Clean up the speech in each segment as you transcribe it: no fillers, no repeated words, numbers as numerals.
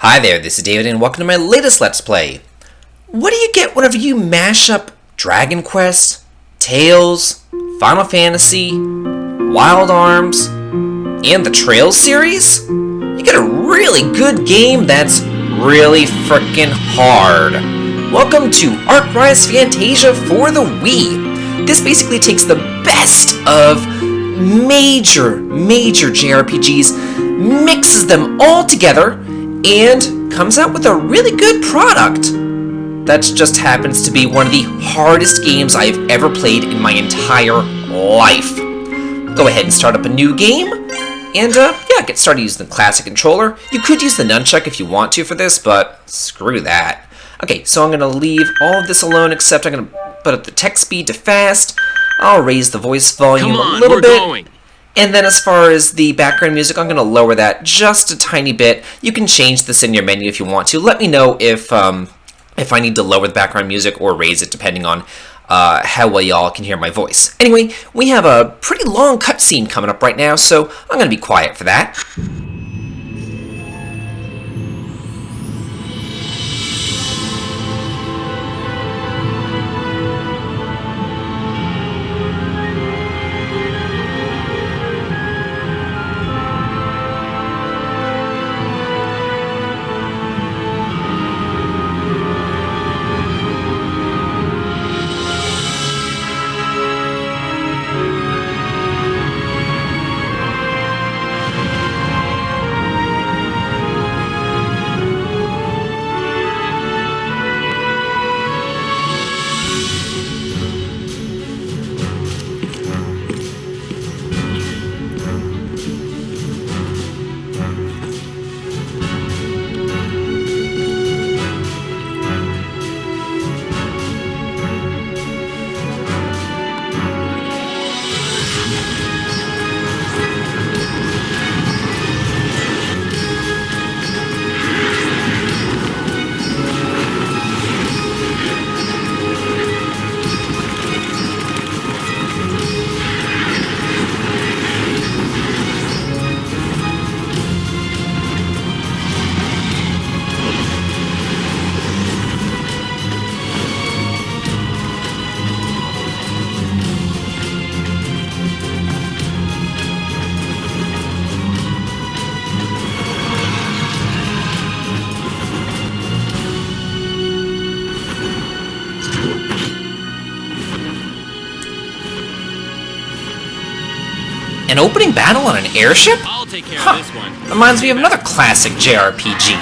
Hi there, this is David and welcome to my latest Let's Play. What do you get whenever you mash up Dragon Quest, Tales, Final Fantasy, Wild Arms, and the Trails series? You get a really good game that's really frickin' hard. Welcome to Arc-Rise Fantasia for the Wii. This basically takes the best of major JRPGs, mixes them all together, and comes out with a really good product. That just happens to be one of the hardest games I've ever played in my entire life. Go ahead and start up a new game, and get started using the classic controller. You could use the nunchuck if you want to for this, but screw that. Okay, so I'm going to leave all of this alone, except I'm going to put up the text speed to fast. I'll raise the voice volume a little bit. Going. And then as far as the background music, I'm going to lower that just a tiny bit. You can change this in your menu if you want to. Let me know if I need to lower the background music or raise it depending on how well y'all can hear my voice. Anyway, we have a pretty long cutscene coming up right now, so I'm going to be quiet for that. An opening battle on an airship? I'll take care of this one. Reminds me of another classic JRPG.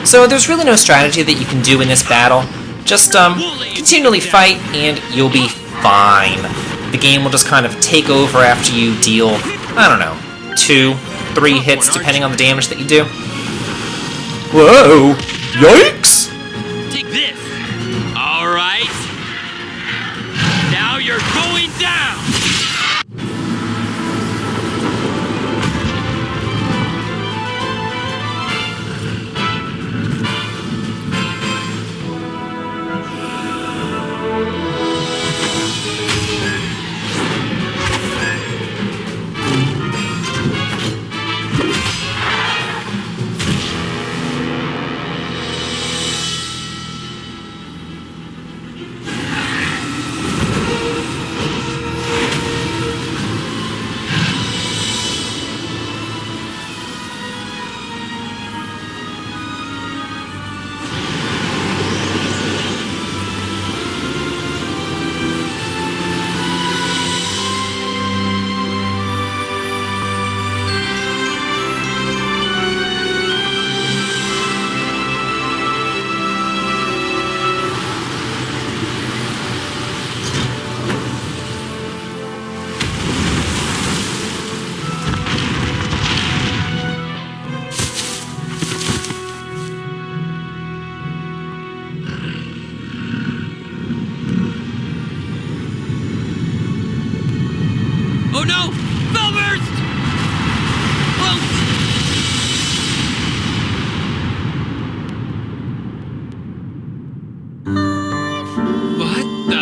So there's really no strategy that you can do in this battle. Just continually fight and you'll be fine. The game will just kind of take over after you deal, I don't know, 2-3 hits depending on the damage that you do. Whoa! Yikes! Take this! Alright! Now you're going down! Oh no! Bellburst! What the?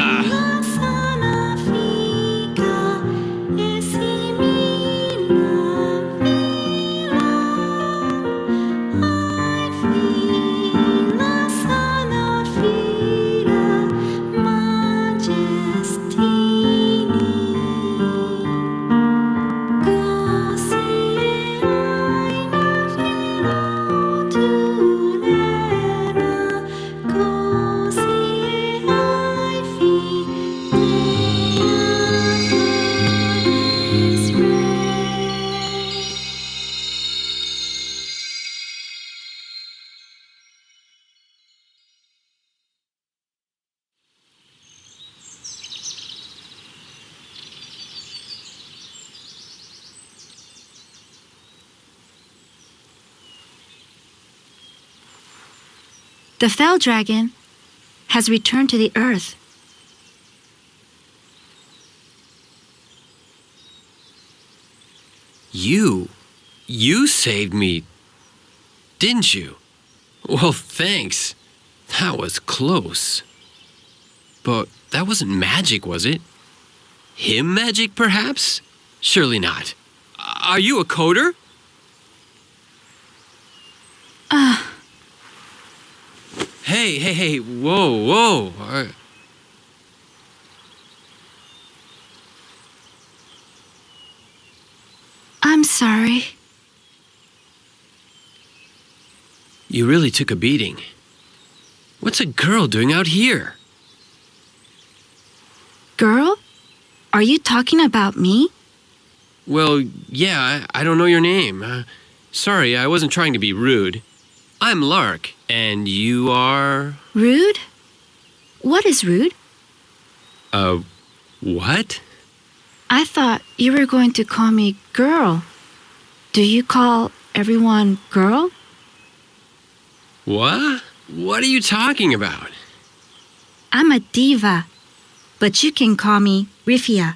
The fell dragon has returned to the earth. You saved me, didn't you? Well, thanks. That was close. But that wasn't magic, was it? Him magic, perhaps? Surely not. Are you a coder? Hey, whoa. I'm sorry. You really took a beating. What's a girl doing out here? Girl? Are you talking about me? Well, yeah, I don't know your name. Sorry, I wasn't trying to be rude. I'm Lark, and you are... Rude? What is rude? What? I thought you were going to call me girl. Do you call everyone girl? What? What are you talking about? I'm a diva, but you can call me Rifia.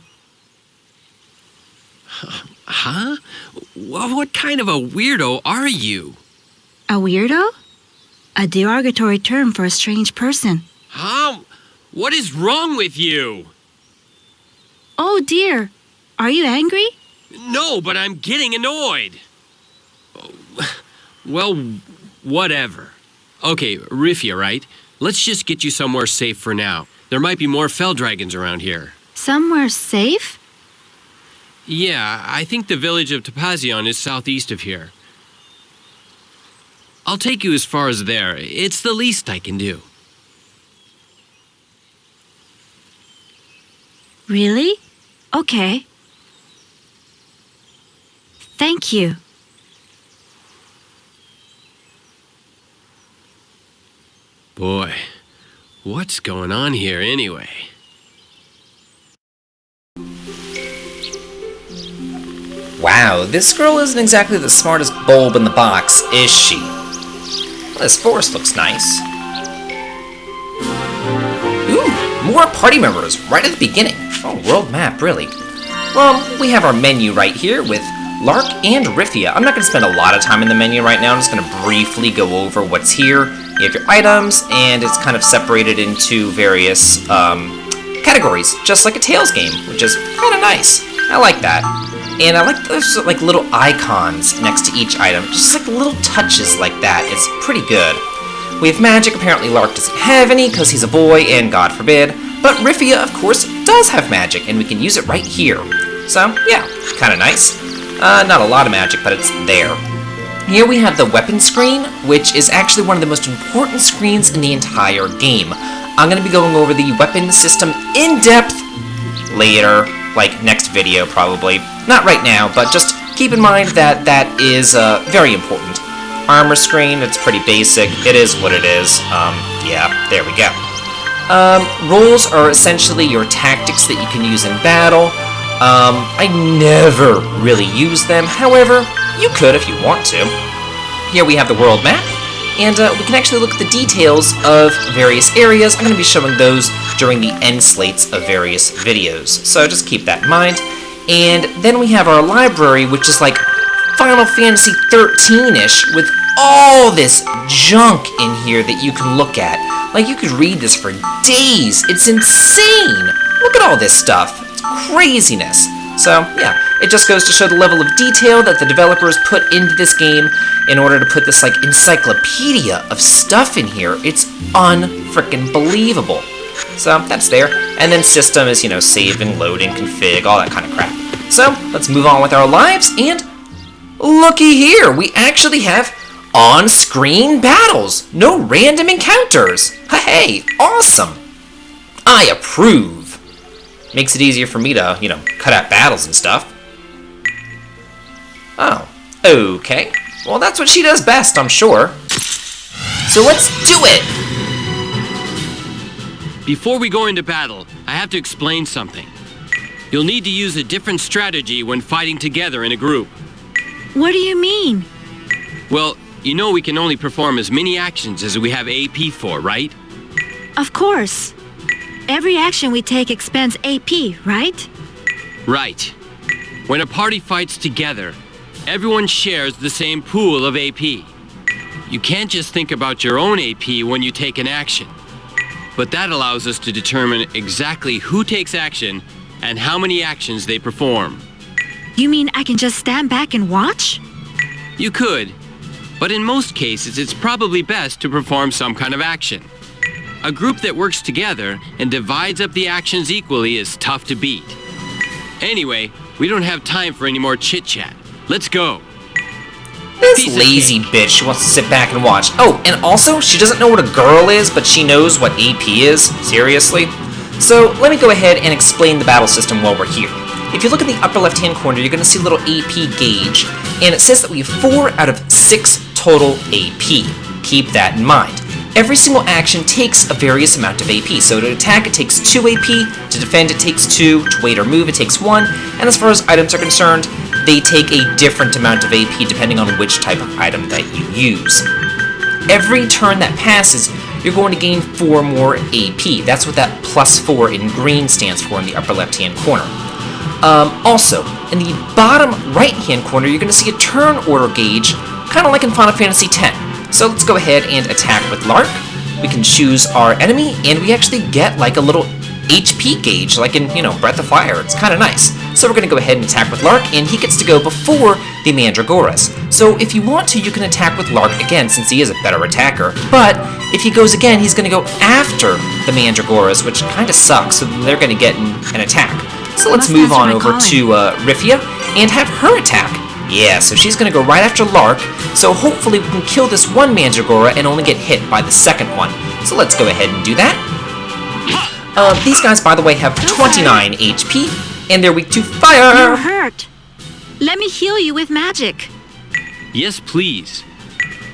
Huh? What kind of a weirdo are you? A weirdo? A derogatory term for a strange person. Huh? What is wrong with you? Oh dear, are you angry? No, but I'm getting annoyed. Well, whatever. Okay, Rifia, right? Let's just get you somewhere safe for now. There might be more fell dragons around here. Somewhere safe? Yeah, I think the village of Tapazion is southeast of here. I'll take you as far as there. It's the least I can do. Really? Okay. Thank you. Boy, what's going on here anyway? Wow, this girl isn't exactly the smartest bulb in the box, is she? Well, this forest looks nice. Ooh, more party members right at the beginning. Oh, world map, really. Well, we have our menu right here with Lark and Rifia. I'm not going to spend a lot of time in the menu right now. I'm just going to briefly go over what's here. You have your items, and it's kind of separated into various categories, just like a Tales game, which is kind of nice. I like that. And I like those like little icons next to each item, just like little touches like that. It's pretty good. We have magic. Apparently Lark doesn't have any because he's a boy, and God forbid. But Rifia, of course, does have magic, and we can use it right here. So, yeah, kind of nice. Not a lot of magic, but it's there. Here we have the weapon screen, which is actually one of the most important screens in the entire game. I'm going to be going over the weapon system in depth later, like next video probably. Not right now, but just keep in mind that that is very important. Armor screen, it's pretty basic. It is what it is. Yeah, there we go. Roles are essentially your tactics that you can use in battle. I never really use them, however, you could if you want to. Here we have the world map, and we can actually look at the details of various areas. I'm going to be showing those during the end slates of various videos, so just keep that in mind. And then we have our library, which is like Final Fantasy 13-ish, with all this junk in here that you can look at. Like, you could read this for days. It's insane! Look at all this stuff. It's craziness. So, yeah, it just goes to show the level of detail that the developers put into this game in order to put this, like, encyclopedia of stuff in here. It's unfrickin' believable. So, that's there. And then system is, you know, saving, loading, config, all that kind of crap. So, let's move on with our lives, and looky here! We actually have on-screen battles! No random encounters! Hey, awesome! I approve! Makes it easier for me to, you know, cut out battles and stuff. Oh, okay. Well, that's what she does best, I'm sure. So let's do it! Before we go into battle, I have to explain something. You'll need to use a different strategy when fighting together in a group. What do you mean? Well, you know we can only perform as many actions as we have AP for, right? Of course. Every action we take expends AP, right? Right. When a party fights together, everyone shares the same pool of AP. You can't just think about your own AP when you take an action. But that allows us to determine exactly who takes action and how many actions they perform. You mean I can just stand back and watch? You could, but in most cases it's probably best to perform some kind of action. A group that works together and divides up the actions equally is tough to beat. Anyway, we don't have time for any more chit-chat. Let's go. This Piece of lazy cake. bitch, she wants to sit back and watch. Oh, and also, she doesn't know what a girl is, but she knows what AP is. Seriously? So, let me go ahead and explain the battle system while we're here. If you look in the upper left-hand corner, you're going to see a little AP gauge, and it says that we have 4 out of 6 total AP. Keep that in mind. Every single action takes a various amount of AP. So to attack, it takes 2 AP, to defend, it takes 2, to wait or move, it takes 1, and as far as items are concerned, they take a different amount of AP depending on which type of item that you use. Every turn that passes, you're going to gain 4 more AP. That's what that +4 in green stands for in the upper left-hand corner. Also, in the bottom right-hand corner, you're going to see a turn order gauge, kind of like in Final Fantasy X. So let's go ahead and attack with Lark. We can choose our enemy, and we actually get like a little HP gauge, like in, Breath of Fire. It's kind of nice. So we're going to go ahead and attack with Lark, and he gets to go before the Mandragoras. So if you want to, you can attack with Lark again, since he is a better attacker. But if he goes again, he's going to go after the Mandragoras, which kind of sucks, so they're going to get an attack. So let's move on over to Rifia and have her attack. Yeah, so she's going to go right after Lark, so hopefully we can kill this one Mandragora and only get hit by the second one. So let's go ahead and do that. These guys, by the way, have 29 HP, and they're weak to fire! You're hurt. Let me heal you with magic. Yes, please.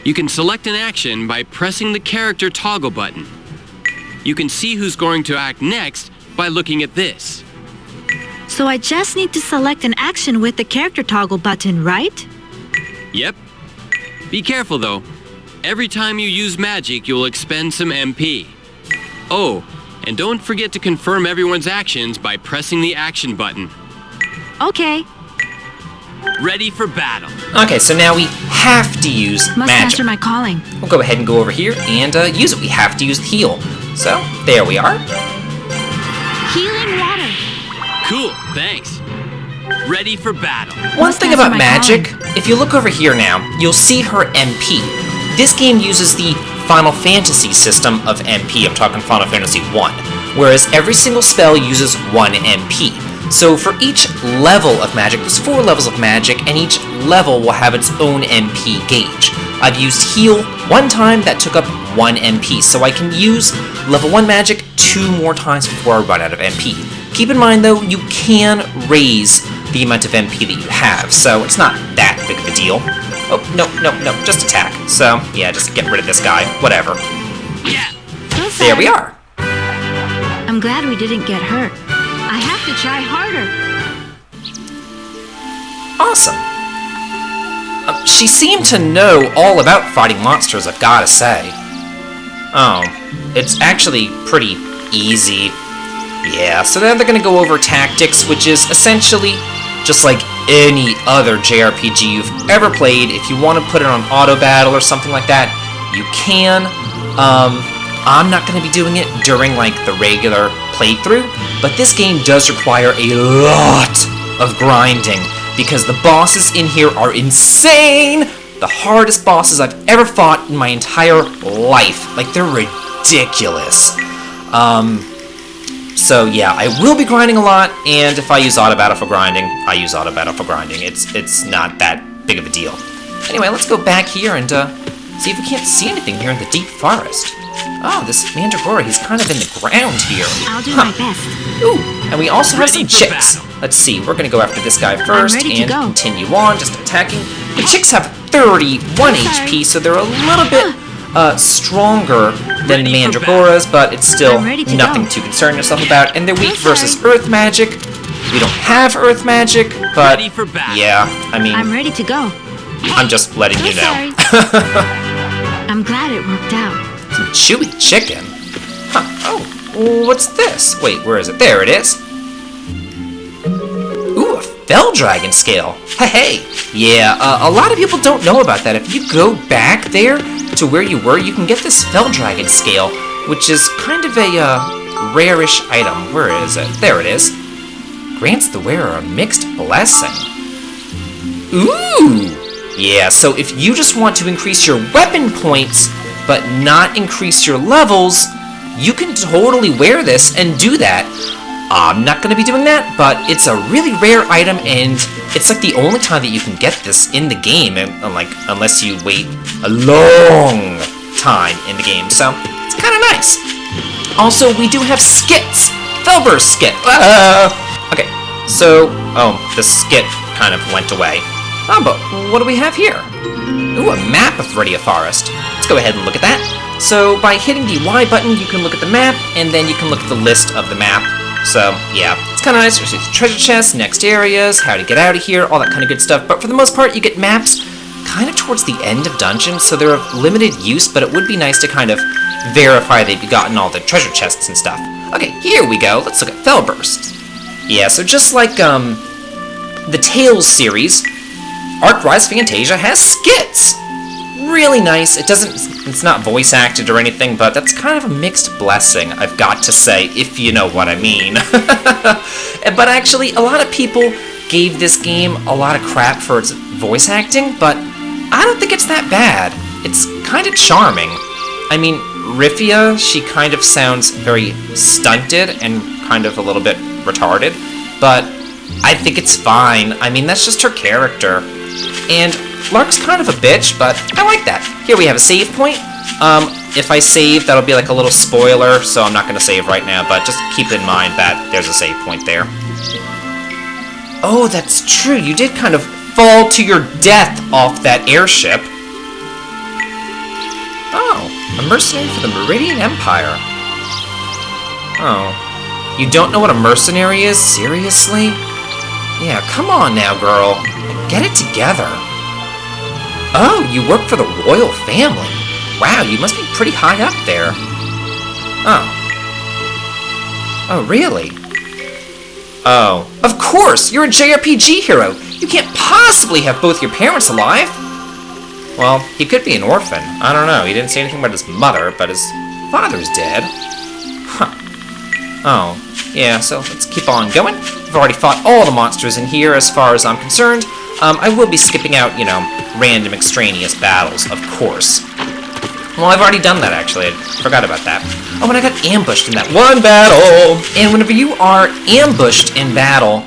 You can select an action by pressing the character toggle button. You can see who's going to act next by looking at this. So I just need to select an action with the character toggle button, right? Yep. Be careful though. Every time you use magic, you'll expend some MP. Oh, and don't forget to confirm everyone's actions by pressing the action button. Okay. Ready for battle. Okay, so now we have to use Must magic. answer my calling. We'll go ahead and go over here and use it. We have to use the heal. So, there we are. Healing water. Cool, thanks. Ready for battle. One Must thing answer about my magic, calling. if you look over here now, you'll see her MP. This game uses the Final Fantasy system of MP. I'm talking Final Fantasy 1. Whereas every single spell uses 1 MP. So for each level of magic, there's 4 levels of magic, and each level will have its own MP gauge. I've used heal 1 time, that took up 1 MP, so I can use level 1 magic 2 more times before I run out of MP. Keep in mind though, you can raise the amount of MP that you have, so it's not that big of a deal. Oh, no, just attack. So, yeah, just get rid of this guy, whatever. Yeah. So There we sorry. are. I'm glad we didn't get hurt. I have to try harder. Awesome. She seemed to know all about fighting monsters, I've gotta say. Oh, it's actually pretty easy. Yeah, so now they're gonna go over tactics, which is essentially just like any other JRPG you've ever played. If you want to put it on auto battle or something like that, you can. I'm not going to be doing it during like the regular playthrough, but this game does require a lot of grinding because the bosses in here are insane. The hardest bosses I've ever fought in my entire life. Like, they're ridiculous. So yeah, I will be grinding a lot, and if I use auto battle for grinding, I use auto battle for grinding. It's not that big of a deal. Anyway, let's go back here and see if we can't see anything here in the deep forest. Oh, this Mandragora, he's kind of in the ground here. I'll do my best. Ooh, and we also have Ready some for chicks. battle. Let's see, we're gonna go after this guy first ready to and go. continue on, just attacking. The chicks have 31 HP, so they're a little bit stronger than Ready the for Mandragoras, but it's still I'm ready to nothing go. to concern yourself about. And they're weak Okay. versus Earth magic. We don't have Earth magic, but Ready for battle. yeah, I mean, I'm ready to go. I'm just letting you know. Sorry. I'm glad it worked out. Chewy chicken? Huh, oh, what's this? Wait, where is it? There it is. Ooh, a fell dragon scale. Hey, yeah, a lot of people don't know about that. If you go back there to where you were, you can get this fell dragon scale, which is kind of a rare-ish item. Where is it? There it is. Grants the wearer a mixed blessing. Ooh! Yeah, so if you just want to increase your weapon points, but not increase your levels, you can totally wear this and do that. I'm not going to be doing that, but it's a really rare item, and it's like the only time that you can get this in the game, and like unless you wait a long time in the game, so it's kind of nice. Also, we do have skits. Felber's skit. Okay, so, the skit kind of went away. Oh, but what do we have here? Ooh, a map of Viridia Forest. Let's go ahead and look at that. So, by hitting the Y button, you can look at the map, and then you can look at the list of the map. So, yeah, it's kind of nice. There's treasure chests, next areas, how to get out of here, all that kind of good stuff. But for the most part, you get maps kind of towards the end of dungeons, so they're of limited use, but it would be nice to kind of verify that you've gotten all the treasure chests and stuff. Okay, here we go. Let's look at Felburst. Yeah, so just like, the Tales series, Arc Rise Fantasia has skits. Really nice. It's not voice acted or anything, but that's kind of a mixed blessing, I've got to say, if you know what I mean. But actually, a lot of people gave this game a lot of crap for its voice acting, but I don't think it's that bad. It's kind of charming. I mean, Rifia, she kind of sounds very stunted and kind of a little bit retarded, but I think it's fine. I mean, that's just her character. And Lark's kind of a bitch, but I like that. Here we have a save point. If I save, that'll be like a little spoiler, so I'm not going to save right now, but just keep in mind that there's a save point there. Oh, that's true. You did kind of fall to your death off that airship. Oh, a mercenary for the Meridian Empire. Oh, you don't know what a mercenary is? Seriously? Yeah, come on now, girl. Get it together. Oh, you work for the royal family. Wow, you must be pretty high up there. Oh. Oh, really? Oh, of course! You're a JRPG hero! You can't possibly have both your parents alive! Well, he could be an orphan. I don't know. He didn't say anything about his mother, but his father's dead. Huh. Oh, yeah, so let's keep on going. I've already fought all the monsters in here as far as I'm concerned. I will be skipping out, you know, random extraneous battles, of course. Well, I've already done that, actually. I forgot about that. Oh, and I got ambushed in that one battle! And whenever you are ambushed in battle,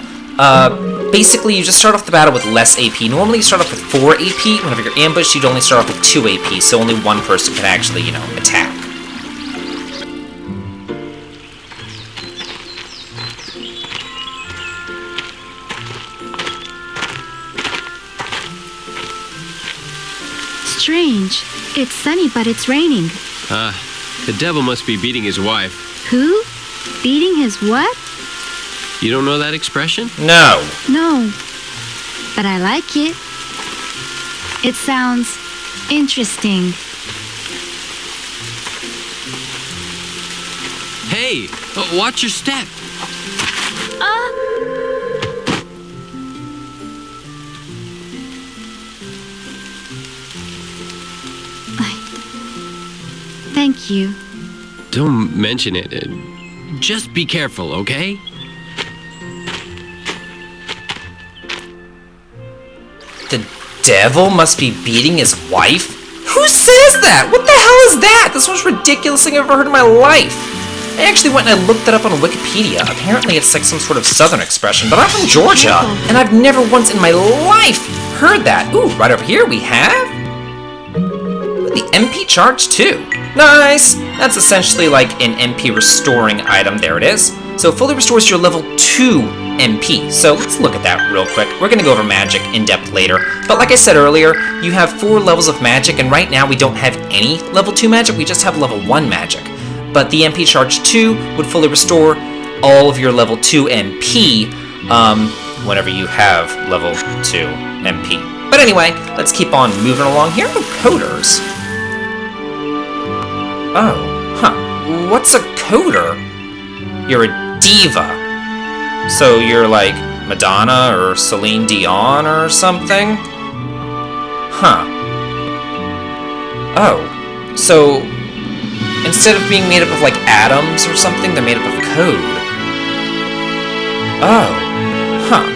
basically you just start off the battle with less AP. Normally you start off with 4 AP. Whenever you're ambushed, you'd only start off with 2 AP, so only one person can actually, you know, attack. Strange. It's sunny, but it's raining. The devil must be beating his wife. Who? Beating his what? You don't know that expression? No. No. But I like it. It sounds interesting. Hey, watch your step. Thank you. Don't mention it. Just be careful, okay? The devil must be beating his wife? Who says that? What the hell is that? That's the most ridiculous thing I've ever heard in my life. I actually went and I looked that up on Wikipedia. Apparently it's like some sort of southern expression, but I'm from Georgia, and I've never once in my life heard that. Ooh, right over here we have the MP charge 2. Nice! That's essentially like an MP restoring item. There it is. So it fully restores your level 2 MP. So let's look at that real quick. We're going to go over magic in depth later. But like I said earlier, you have 4 levels of magic, and right now we don't have any level 2 magic. We just have level 1 magic. But the MP charge 2 would fully restore all of your level 2 MP whenever you have level 2 MP. But anyway, let's keep on moving along here. Oh, coders. Oh, huh. What's a coder? You're a diva. So you're like Madonna or Celine Dion or something? Huh. Oh, so instead of being made up of like atoms or something, they're made up of code. Oh, huh.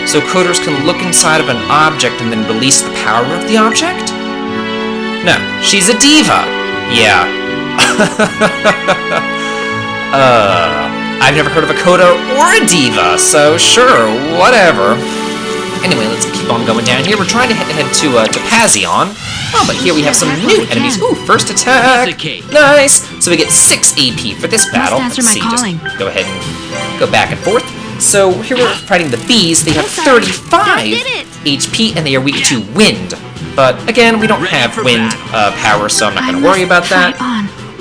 So coders can look inside of an object and then release the power of the object? No, she's a diva. Yeah. I've never heard of a coder or a diva, so sure, whatever. Anyway, let's keep on going down here. We're trying to head to Tapazion. Oh, but here we have some new enemies. Ooh, first attack. Nice. So we get 6 AP for this battle. Let's Let's see, answer my just calling. go ahead and go back and forth. So here we're fighting the bees. They have 35 HP, and they are weak to wind. But again, we don't have wind power, so I'm not going to worry about that.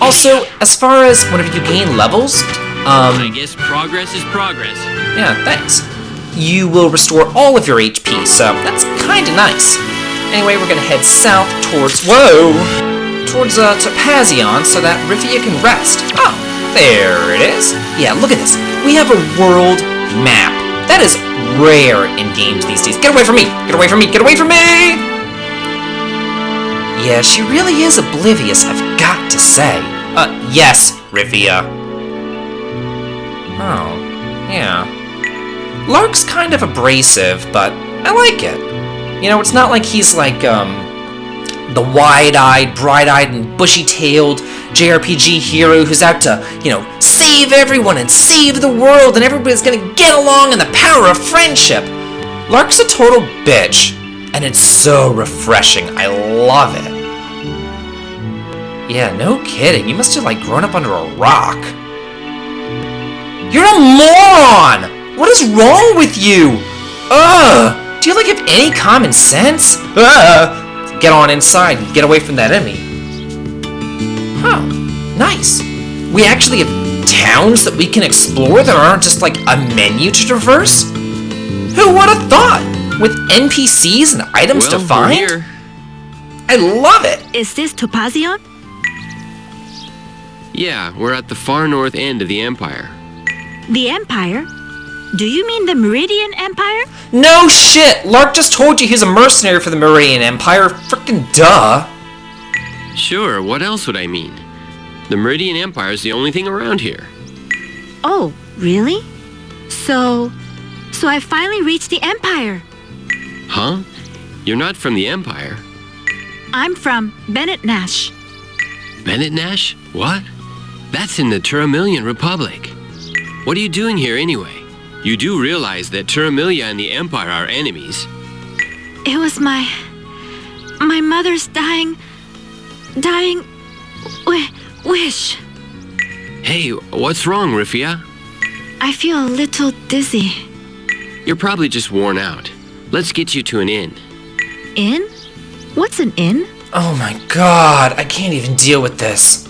Also, as far as whenever you gain levels, I guess progress is progress. yeah, thanks. You will restore all of your HP, so that's kind of nice. Anyway, we're gonna head south towards Tapazion so that Rifia can rest. Oh, there it is. Yeah, look at this. We have a world map. That is rare in games these days. Get away from me! Get away from me! Get away from me! Yeah, she really is oblivious, I've got to say. Yes, Rifia. Oh, yeah. Lark's kind of abrasive, but I like it. You know, it's not like he's like, the wide-eyed, bright-eyed, and bushy-tailed JRPG hero who's out to, you know, save everyone and save the world and everybody's gonna get along in the power of friendship. Lark's a total bitch, and it's so refreshing. I love it. Yeah, no kidding. You must have, like, grown up under a rock. You're a moron! What is wrong with you? Ugh! Do you, like, have any common sense? Ugh! Get on inside and get away from that enemy. Huh. Nice. We actually have towns that we can explore that aren't just, like, a menu to traverse? Who would have thought? With NPCs and items to find? Here. I love it! Is this Tapazion? Yeah, we're at the far north end of the Empire. The Empire? Do you mean the Meridian Empire? No shit! Lark just told you he's a mercenary for the Meridian Empire. Frickin' duh. Sure, what else would I mean? The Meridian Empire is the only thing around here. Oh, really? So I finally reached the Empire. Huh? You're not from the Empire. I'm from Bennett Nash. Bennett Nash? What? That's in the Turamillion Republic. What are you doing here anyway? You do realize that Turamilia and the Empire are enemies. It was my mother's dying wish. Hey, what's wrong, Rifia? I feel a little dizzy. You're probably just worn out. Let's get you to an inn. Inn? What's an inn? Oh my god, I can't even deal with this.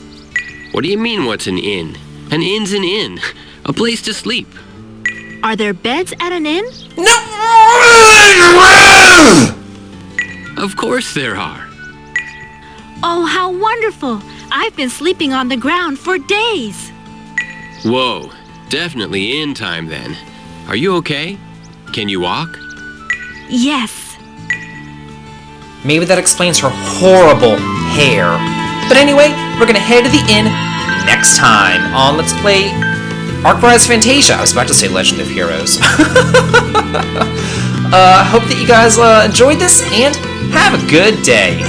What do you mean, what's an inn? An inn's an inn. A place to sleep. Are there beds at an inn? No! Of course there are. Oh, how wonderful! I've been sleeping on the ground for days. Whoa, definitely inn time then. Are you okay? Can you walk? Yes. Maybe that explains her horrible hair. But anyway, we're gonna head to the inn next time on Let's Play Rise Fantasia. I was about to say Legend of Heroes. Hope that you guys enjoyed this, and have a good day.